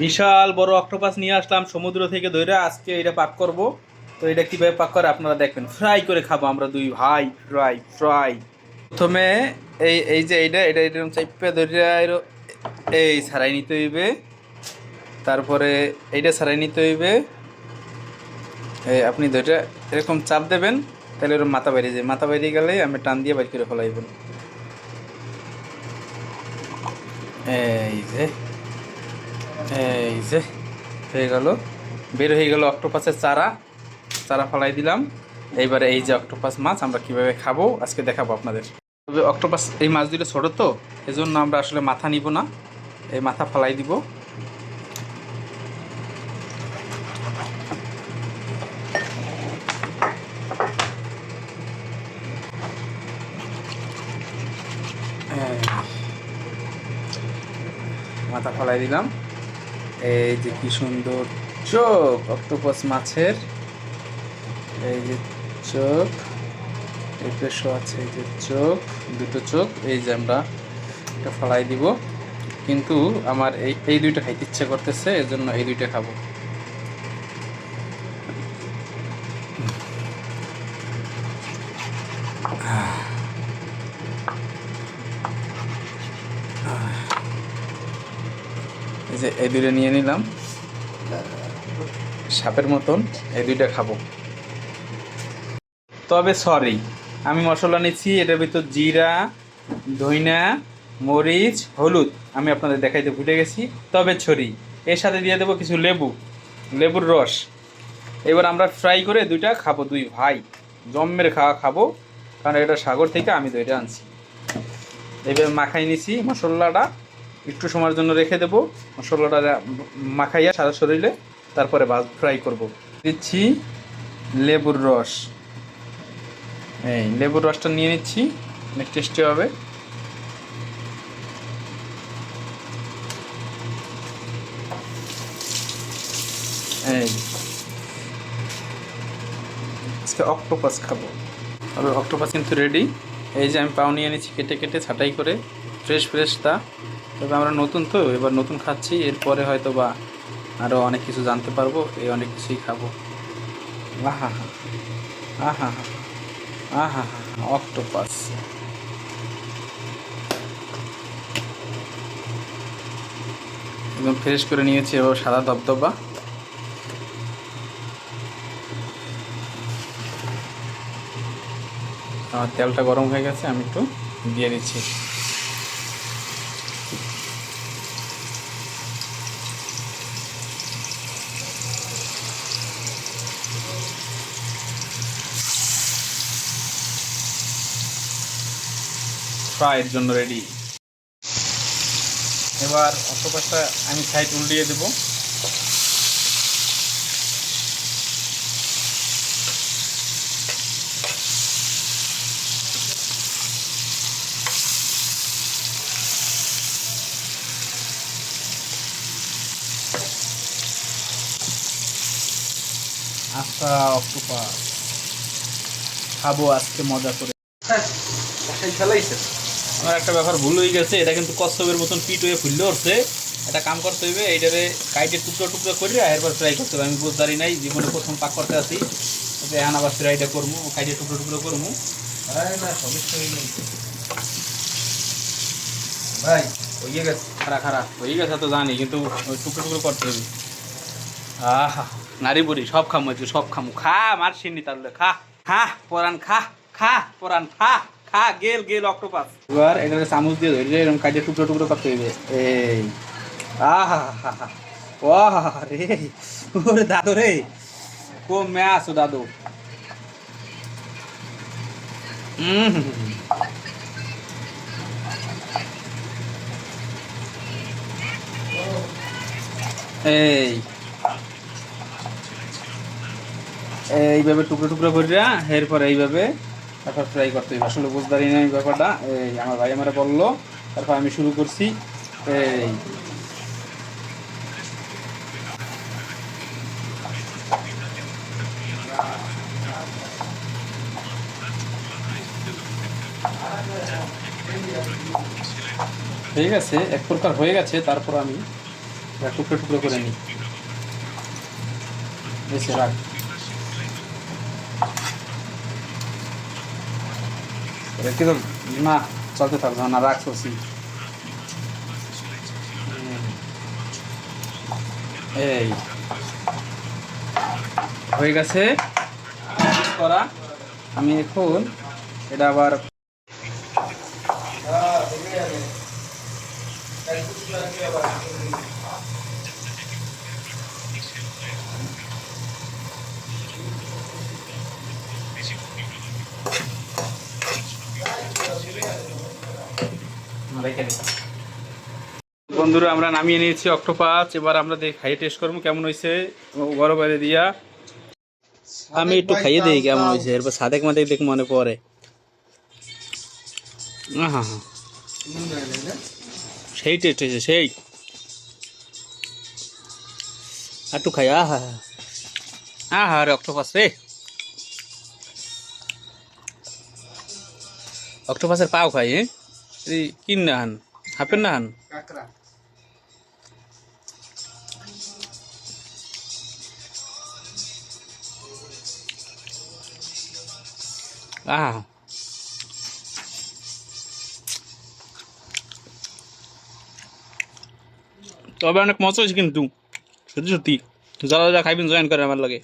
বিশাল বড় অক্টোপাস নিয়ে আসলাম সমুদ্র থেকে ধরে। আজকে এটা পাক করব। তো এটা কিভাবে পাক করে আপনারা দেখবেন। ফ্রাই করে খাবো আমরা দুই ভাই। ফ্রাই ফ্রাই প্রথমে এই এই যে এইটা এটা এরকম চাইপে ধরে এই ছাড়াই নিতে হইবে। তারপরে এইটা ছাড়াই নিতে হইবে। এই আপনি ধরে এরকম চাপ দেবেন, তাহলে ওর মাথা বাইরে যায়। মাথা বাইরে গেলে আমি টান দিয়ে বাইর করে ফেলাইবেন। এই যে এই যে হয়ে গেল, বের হয়ে গেল অক্টোপাসের চারা। চারা ফলাই দিলাম। এইবারে এই যে অক্টোপাস মাছ আমরা কিভাবে খাবো আজকে দেখাবো আপনাদের। তবে অক্টোপাস এই মাছ দুটো ছোটো তো, এজন্য আমরা আসলে মাথা নিব না, এই মাথা ফলাই দিব। মাথা ফলাই দিলাম। এই যে কি সুন্দর চোখ অক্টোপাস মাছের, এই যে চোখ, এই পেশো আছে, এই যে চোখ, দুটো চোখ। এই যে আমরা এটা ফলাই দিব, কিন্তু আমার এই এই দুইটা খাইতে ইচ্ছে করতেছে, এর জন্য এই দুইটা খাবো। এই যে এই দুইটা নিয়ে নিলাম সাপের মতন, এই দুইটা খাবো। তবে সরি, আমি মশলা নিচ্ছি, এটার ভিতর জিরা, ধইনা, মরিচ, হলুদ আমি আপনাদের দেখাইতে ভুলে গেছি। তবে ছড়ি এর সাথে দিয়ে দেবো কিছু লেবু, লেবুর রস। এবার আমরা ফ্রাই করে দুইটা খাবো, দুই ভাই জম্মের খাওয়া খাবো, কারণ এটা সাগর থেকে আমি ধরে আনছি। এইভাবে মাখাই নিছি মশলাটা, একটু সময়ের জন্য রেখে দেবো মশলাটা মাখাইয়া সারা শরীরে, তারপরে ফ্রাই করব। দিচ্ছি লেবুর রস, এই লেবুর রসটা নিয়ে নিচ্ছি, অনেক টেস্টি হবে। এই আজকে অক্টোপাস খাবো। তবে অক্টোপাস কিন্তু রেডি। এই যে আমি পাও নিয়ে নিচ্ছি কেটে কেটে ছাঁটাই করে, ফ্রেশ ফ্রেশ তা। তবে আমরা নতুন তো, এবার নতুন খাচ্ছি, এরপরে হয়তো বা আরও অনেক কিছু জানতে পারবো, এই অনেক কিছুই খাবো। আহা হা, আহা হা, আহা হা, অক্টোপাস একদম ফ্রেশ করে নিয়েছি, এবার সাদা ধবধবা। আমার তেলটা গরম হয়ে গেছে, আমি একটু দিয়ে দিচ্ছি। ফ্রাইয়ের জন্য রেডি। এবার অক্টোপাসটা আমি সাইড উল্টিয়ে দেবো। আচ্ছা, অক্টোপাস খাবো আজকে মজা করে। ফেলাইছে আমার একটা ব্যাপার ভুল হয়ে গেছে, এটা কিন্তু কচ্ছপের মতন পিট হয়ে ফুললে উঠছে। এটা কাম করতে হইবে, এইটারে কাইটে টুকরো টুকরো করে এরপর ফ্রাই করতে হবে। আমি বুঝদারি নাই, জীবনে প্রথম পাক করতে আসি, এখন আবার ফ্রাইটা করবো, কাইটে টুকরো টুকরো করবো। না সমস্যা হয়ে গেছে ভাই, হয়ে গেছে, খারাপ খারাপ হয়ে গেছে তো জানি, কিন্তু ওই টুকরো টুকরো করতে হবে। আহা, নারী বুড়ি সব খামো, একটু সব খামো। খা মার সিন্নি তাহলে, খা খা পরান, খা খা পরান, খা খা। গেল গেল অক্টোপাস। এবার এটা চামচ দিয়ে ধরে এরকম কাজে টুকরো টুকরো করতে হইবে। এই আহা হা হা, ও রে, ওরে দাদু রে, কমে আসো দাদু। হুম, এই এইভাবে টুকরো টুকরো করে এরপর এইভাবে তারপর ফ্রাই করতে হবে। আসলে বুঝদারি না এই ব্যাপারটা, এই আমার ভাই আমারে বললো, তারপর আমি শুরু করছি। এই ঠিক আছে, এক প্রকার হয়ে গেছে, তারপর আমি টুকরো টুকরো করে নিই। এসে রাখ। একদম না, চলতে থাকবে না, রাখ করছি। এই হয়ে গেছে করা। আমি এখন এটা আবার বন্ধুরা আমরা নামিয়ে নিয়েছি অক্টোপাস। এবার আমরা খাইয়ে টেস্ট করবো কেমন হয়েছে বড় বাইরে দিয়া। আমি একটু খাইয়ে দিই কেমন হয়েছে, এরপর সাদেক মাদেক দেখ মনে পড়ে। হ্যাঁ হ্যাঁ, সেই টেস্ট হয়েছে সেই। একটু খাই। আহা আহা রে অক্টোপাস রে, অক্টোপাসের পাও খাই। হ্যাঁ কিন না হান, হাফেন না হান। আহা তবে অনেক মজা হয়েছে কিন্তু, সত্যি সত্যি। যারা যারা খাইবেন জয়েন করে আমার লাগে।